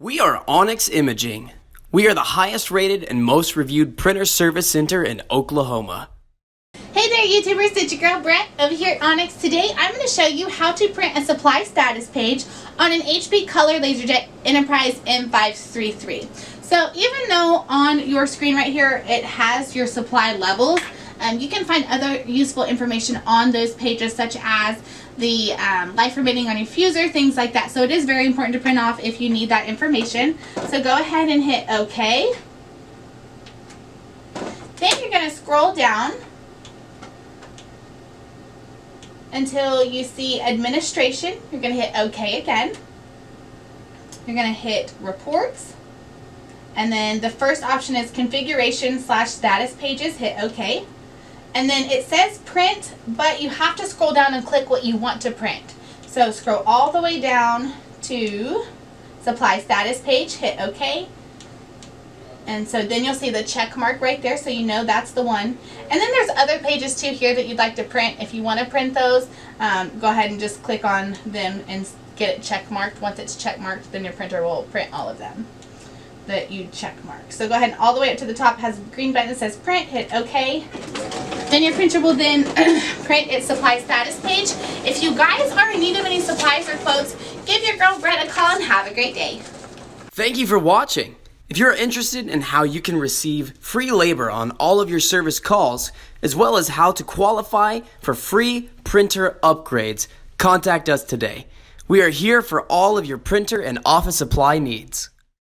We are Onyx Imaging. We are the highest rated and most reviewed printer service center in Oklahoma. Hey there YouTubers, it's your girl Brett over here at Onyx. Today I'm going to show you how to print a supply status page on an HP Color LaserJet Enterprise M553. So even though on your screen right here it has your supply levels, you can find other useful information on those pages, such as the life remaining on your fuser, things like that. So it is very important to print off if you need that information. So go ahead and hit OK. Then you're going to scroll down until you see administration. You're going to hit OK again. You're going to hit reports. And then the first option is configuration/status pages. Hit OK. And then it says print, but you have to scroll down and click what you want to print. So scroll all the way down to supply status page, hit OK. And so then you'll see the check mark right there, so you know that's the one. And then there's other pages too here that you'd like to print. If you want to print those, go ahead and just click on them and get it check marked. Once it's check marked, then your printer will print all of them that you check mark. So go ahead and all the way up to the top has a green button that says print, hit OK. Then your printer will then print its supply status page. If you guys are in need of any supplies or quotes, give your girl Brett a call and have a great day. Thank you for watching. If you're interested in how you can receive free labor on all of your service calls, as well as how to qualify for free printer upgrades, contact us today. We are here for all of your printer and office supply needs.